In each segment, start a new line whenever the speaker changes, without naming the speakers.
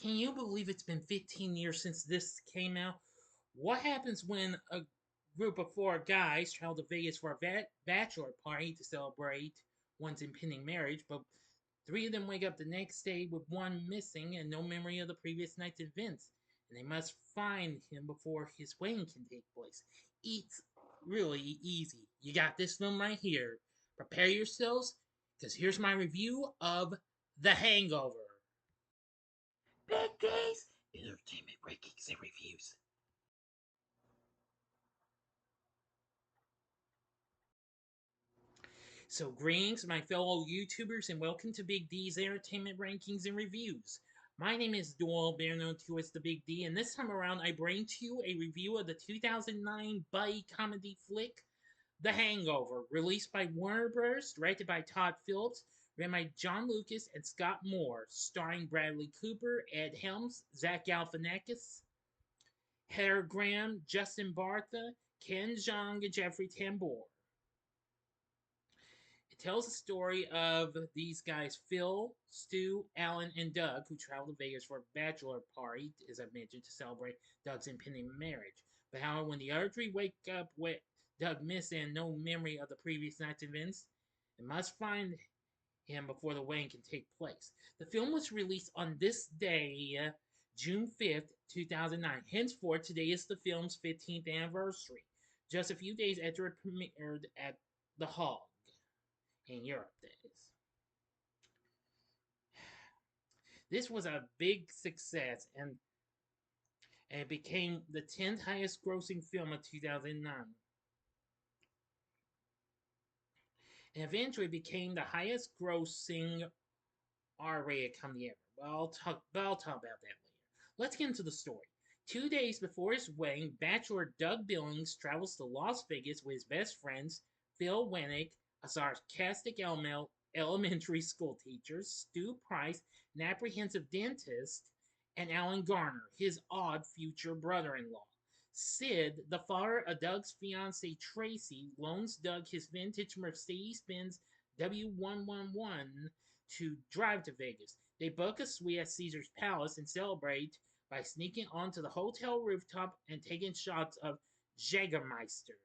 Can you believe it's been 15 years since this came out? What happens when a group of four guys travel to Vegas for a bachelor party to celebrate one's impending marriage, but three of them wake up the next day with one missing and no memory of the previous night's events, and they must find him before his wedding can take place? It's really easy. You got this film right here. Prepare yourselves, because here's my review of The Hangover. Big D's Entertainment Rankings and Reviews. So, greetings, my fellow YouTubers, and welcome to Big D's Entertainment Rankings and Reviews. My name is Doyle, better known to as the Big D, and this time around I bring to you a review of the 2009 buddy comedy flick, The Hangover, released by Warner Bros., directed by Todd Phillips, written by John Lucas and Scott Moore, starring Bradley Cooper, Ed Helms, Zach Galifianakis, Heather Graham, Justin Bartha, Ken Jeong, and Jeffrey Tambor. It tells the story of these guys, Phil, Stu, Alan, and Doug, who travel to Vegas for a bachelor party, as I mentioned, to celebrate Doug's impending marriage. But however, when the other three wake up with Doug missing and no memory of the previous night's events, they must find him before the wedding can take place. The film was released on this day, June 5th, 2009. Henceforth, today is the film's 15th anniversary, just a few days after it premiered at the Hog in Europe. This was a big success, and it became the 10th highest grossing film of 2009. And eventually became the highest grossing R-rated comedy ever. I'll talk about that later. Let's get into the story. 2 days before his wedding, Bachelor Doug Billings travels to Las Vegas with his best friends, Phil Winnick, a sarcastic elementary school teacher, Stu Price, an apprehensive dentist, and Alan Garner, his odd future brother-in-law. Sid, the father of Doug's fiancee Tracy, loans Doug his vintage Mercedes-Benz W111 to drive to Vegas. They book a suite at Caesar's Palace and celebrate by sneaking onto the hotel rooftop and taking shots of Jägermeister.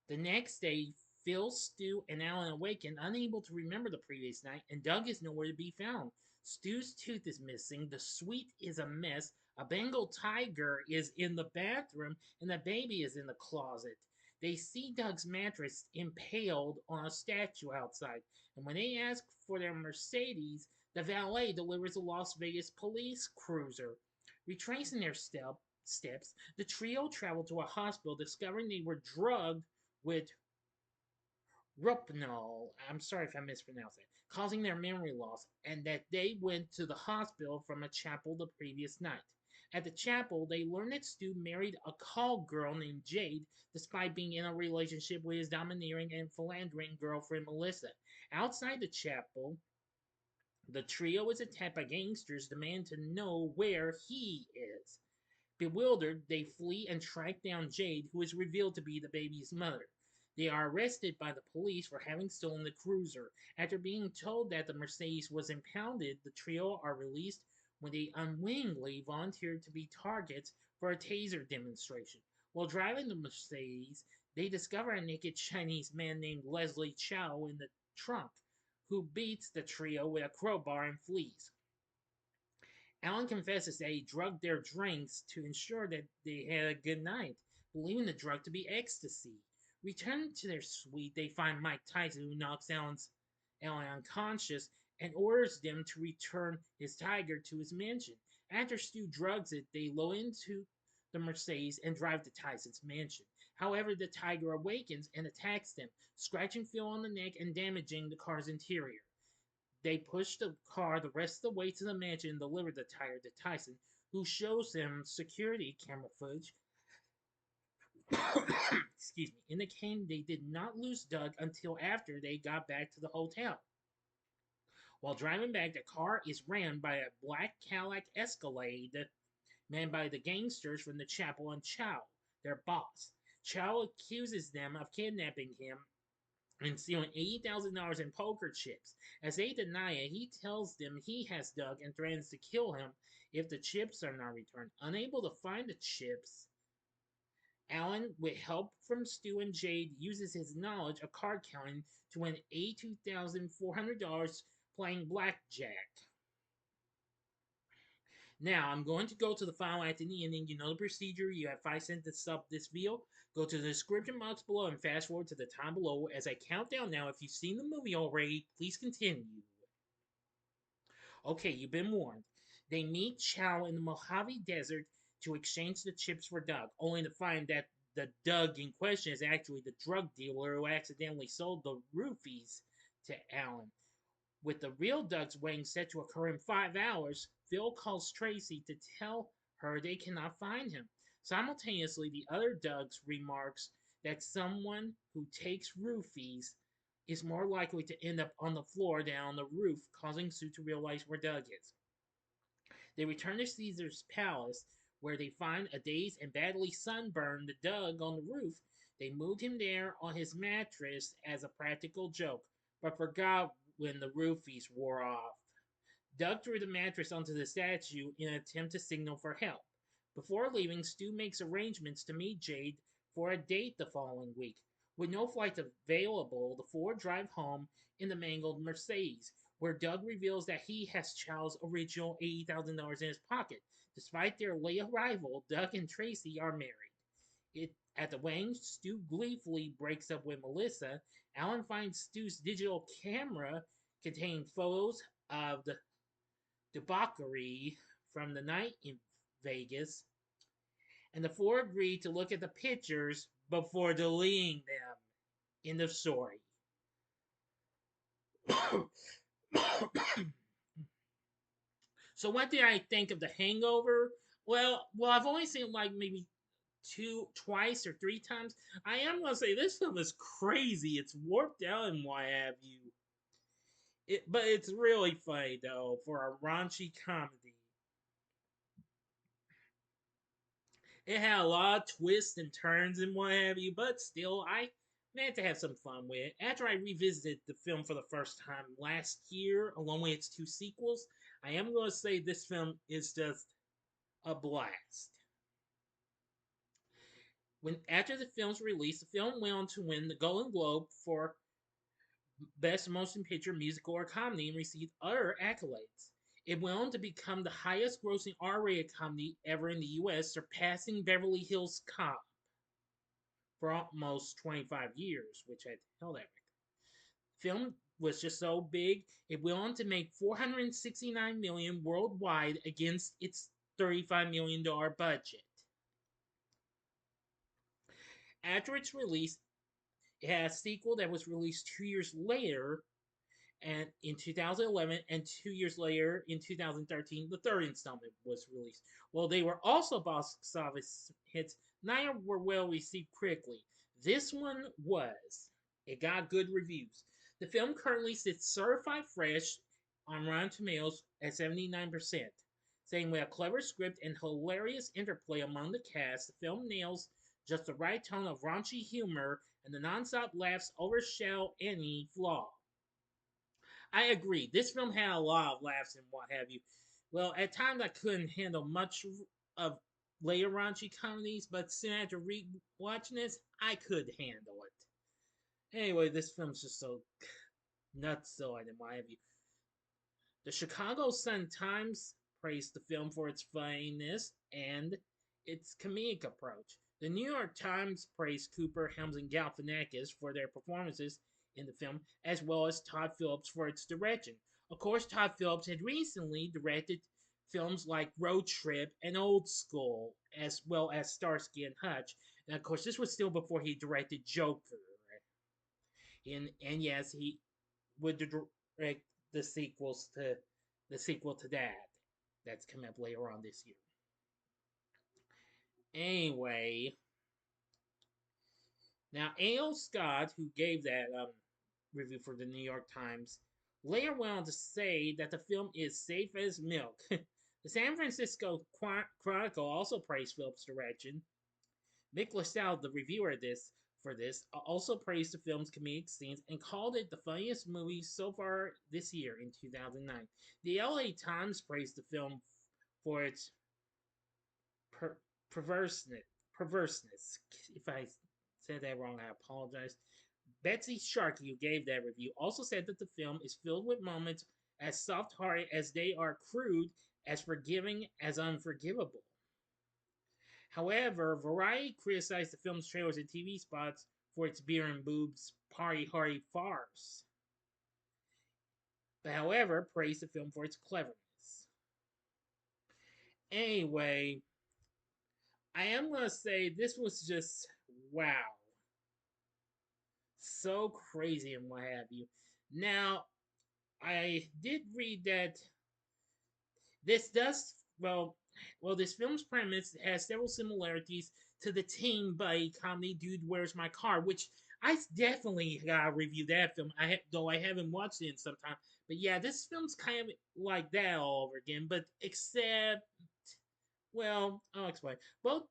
The next day, Phil, Stu, and Alan awaken, unable to remember the previous night, and Doug is nowhere to be found. Stu's tooth is missing, the suite is a mess, a Bengal tiger is in the bathroom, and the baby is in the closet. They see Doug's mattress impaled on a statue outside, and when they ask for their Mercedes, the valet delivers a Las Vegas police cruiser. Retracing their steps, the trio travel to a hospital, discovering they were drugged with Rupnol, I'm sorry if I mispronounced it, causing their memory loss, and that they went to the hospital from a chapel the previous night. At the chapel, they learn that Stu married a call girl named Jade, despite being in a relationship with his domineering and philandering girlfriend Melissa. Outside the chapel, the trio is attacked by gangsters demanding to know where he is. Bewildered, they flee and track down Jade, who is revealed to be the baby's mother. They are arrested by the police for having stolen the cruiser. After being told that the Mercedes was impounded, the trio are released when they unwittingly volunteer to be targets for a taser demonstration. While driving the Mercedes, they discover a naked Chinese man named Leslie Chow in the trunk, who beats the trio with a crowbar and flees. Alan confesses that he drugged their drinks to ensure that they had a good night, believing the drug to be ecstasy. Returning to their suite, they find Mike Tyson, who knocks Alan unconscious and orders them to return his tiger to his mansion. After Stu drugs it, they load into the Mercedes and drive to Tyson's mansion. However, the tiger awakens and attacks them, scratching Phil on the neck and damaging the car's interior. They push the car the rest of the way to the mansion and deliver the tire to Tyson, who shows them security camera footage excuse me, indicating they did not lose Doug until after they got back to the hotel. While driving back, the car is rammed by a black Cadillac Escalade manned by the gangsters from the chapel and Chow, their boss. Chow accuses them of kidnapping him and stealing $80,000 in poker chips. As they deny it, he tells them he has Doug and threatens to kill him if the chips are not returned. Unable to find the chips, Alan, with help from Stu and Jade, uses his knowledge of card counting to win $82,400 playing blackjack. Now, I'm going to go to the final act and the ending. You know the procedure. You have 5 cents to sub this video. Go to the description box below and fast forward to the time below as I count down now. If you've seen the movie already, please continue. Okay, you've been warned. They meet Chow in the Mojave Desert to exchange the chips for Doug, only to find that the Doug in question is actually the drug dealer who accidentally sold the roofies to Alan. With the real Doug's wedding set to occur in 5 hours, Phil calls Tracy to tell her they cannot find him. Simultaneously, the other Doug's remarks that someone who takes roofies is more likely to end up on the floor than on the roof, causing Sue to realize where Doug is. They return to Caesar's palace, where they find a dazed and badly sunburned Doug on the roof. They moved him there on his mattress as a practical joke, but forgot when the roofies wore off. Doug threw the mattress onto the statue in an attempt to signal for help. Before leaving, Stu makes arrangements to meet Jade for a date the following week. With no flights available, the four drive home in the mangled Mercedes, where Doug reveals that he has Chow's original $80,000 in his pocket. Despite their late arrival, Doug and Tracy are married. At the wedding, Stu gleefully breaks up with Melissa. Alan finds Stu's digital camera containing photos of the debauchery from the night in Vegas, and the four agree to look at the pictures before deleting them. End of story. So what did I think of the Hangover? Well, I've only seen it like maybe twice or 3 times. I am gonna say this film is crazy. It's warped out and what have you. But it's really funny though for a raunchy comedy. It had a lot of twists and turns and what have you, but still, I managed to have some fun with it. After I revisited the film for the first time last year, along with its 2 sequels, I am going to say this film is just a blast. After the film's release, the film went on to win the Golden Globe for Best Motion Picture, Musical, or Comedy and received other accolades. It went on to become the highest grossing R-rated comedy ever in the US, surpassing Beverly Hills Cop for almost 25 years, which had held that record. Film was just so big, it went on to make $469 million worldwide against its $35 million budget. After its release, it had a sequel that was released 2 years later, and in 2011, and 2 years later, in 2013, the third installment was released. While they were also box office hits, neither were well received critically. This one was. It got good reviews. The film currently sits certified fresh on Rotten Tomatoes at 79%. Saying with a clever script and hilarious interplay among the cast, the film nails just the right tone of raunchy humor, and the nonstop laughs overshadow any flaw. I agree. This film had a lot of laughs and what have you. Well, at times I couldn't handle much of later raunchy comedies, but soon after rewatching this, I could handle it. Anyway, this film's just so nuts, so and what have you. The Chicago Sun-Times praised the film for its funniness and its comedic approach. The New York Times praised Cooper, Helms, and Galifianakis for their performances in the film, as well as Todd Phillips for its direction. Of course, Todd Phillips had recently directed films like Road Trip and Old School, as well as Starsky and Hutch. And of course, this was still before he directed Joker. And yes, he would direct the sequel to that. That's coming up later on this year. Anyway, now A.O. Scott, who gave that review for the New York Times, later went on to say that the film is safe as milk. The San Francisco Chronicle also praised Phillips' direction. Mick LaSalle, the reviewer of this, for this, also praised the film's comedic scenes and called it the funniest movie so far this year in 2009. The LA Times praised the film for its per- perverseness. Perverseness. If I said that wrong, I apologize. Betsy Sharkey, who gave that review, also said that the film is filled with moments as soft-hearted as they are crude, as forgiving as unforgivable. However, Variety criticized the film's trailers and TV spots for its beer and boobs party hardy farce. But however, praised the film for its cleverness. Anyway, I am gonna say this was just wow. So crazy and what have you. Now, I did read that this does this film's premise has several similarities to the teen buddy comedy Dude Where's My Car, which I definitely gotta review that film. Though I haven't watched it in some time, but yeah, this film's kind of like that all over again, but except, well, I'll explain. Both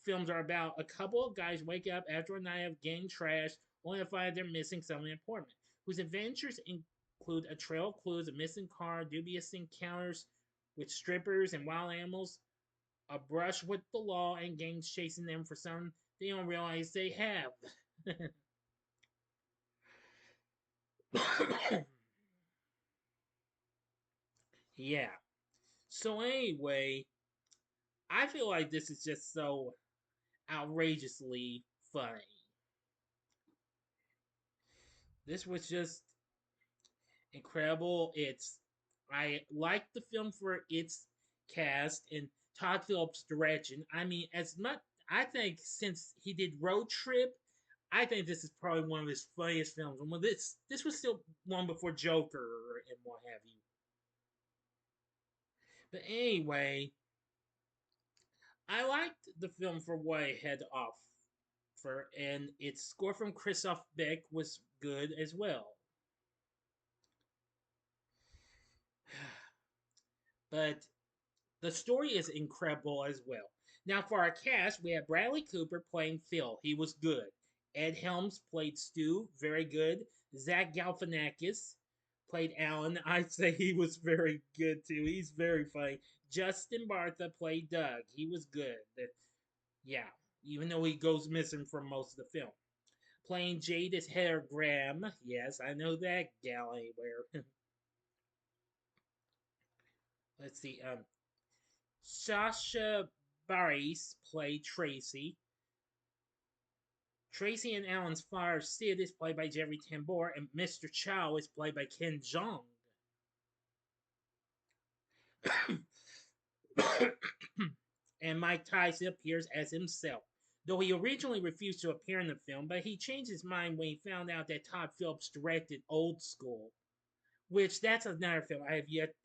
films are about a couple of guys wake up after a night of gang trash, only to find they're missing something important, whose adventures include a trail of clues, a missing car, dubious encounters with strippers and wild animals, a brush with the law, and gangs chasing them for something they don't realize they have. Yeah. So anyway, I feel like this is just so outrageously funny. This was just incredible. I like the film for its cast and Todd Phillips' direction. I mean, as much I think since he did Road Trip, I think this is probably one of his funniest films. And when this was still long before Joker and what have you. But anyway, I liked the film for what it had to offer, and its score from Christoph Beck was good as well. But the story is incredible as well. Now, for our cast, we have Bradley Cooper playing Phil. He was good. Ed Helms played Stu. Very good. Zach Galifianakis played Alan. I'd say he was very good too. He's very funny. Justin Bartha played Doug. He was good. Yeah, even though he goes missing from most of the film. Playing Jade is Heather Graham. Yes, I know that gal anywhere. Let's see. Sasha Bareilles played Tracy. Tracy and Alan's father, Sid, is played by Jeffrey Tambor, and Mr. Chow is played by Ken Jeong. And Mike Tyson appears as himself, though he originally refused to appear in the film, but he changed his mind when he found out that Todd Phillips directed Old School, which that's another film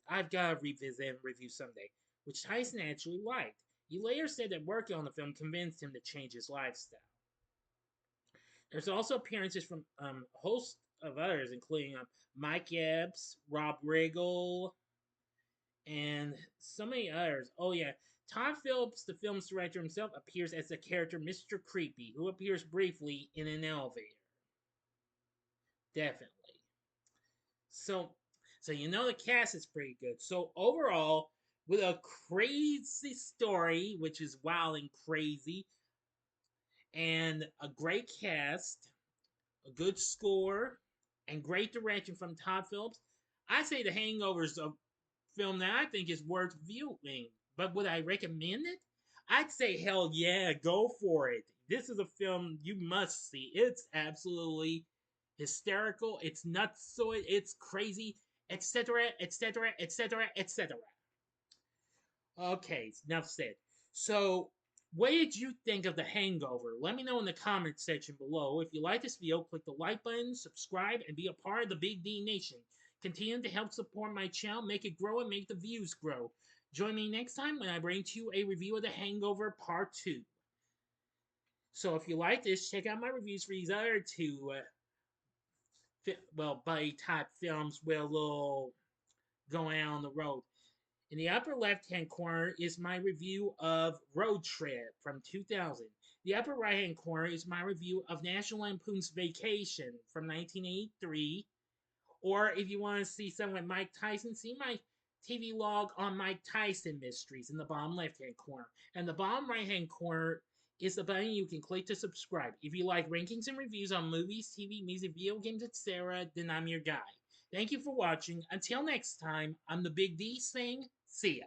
I've got to revisit and review someday, which Tyson actually liked. He later said that working on the film convinced him to change his lifestyle. There's also appearances from a host of others, including Mike Epps, Rob Riggle, and so many others. Oh yeah, Todd Phillips, the film's director himself, appears as the character Mr. Creepy, who appears briefly in an elevator. Definitely. So, so you know the cast is pretty good. So overall, with a crazy story, which is wild and crazy, and a great cast, a good score, and great direction from Todd Phillips, I say The Hangover is a film that I think is worth viewing. But would I recommend it? I'd say hell yeah, go for it. This is a film you must see. It's absolutely hysterical. It's nutsoid. It's crazy, etc., etc., etc., etc. Okay, enough said. So, what did you think of The Hangover? Let me know in the comments section below. If you like this video, click the like button, subscribe, and be a part of the Big D Nation. Continue to help support my channel, make it grow, and make the views grow. Join me next time when I bring to you a review of The Hangover Part 2. So if you like this, check out my reviews for these other two, buddy type films with a little going out on the road. In the upper left hand corner is my review of Road Trip from 2000. The upper right hand corner is my review of National Lampoon's Vacation from 1983. Or if you want to see something with Mike Tyson, see my TV log on Mike Tyson mysteries in the bottom left hand corner. And the bottom right hand corner is the button you can click to subscribe. If you like rankings and reviews on movies, TV, music, video games, etc., then I'm your guy. Thank you for watching. Until next time, I'm the Big D saying, see ya.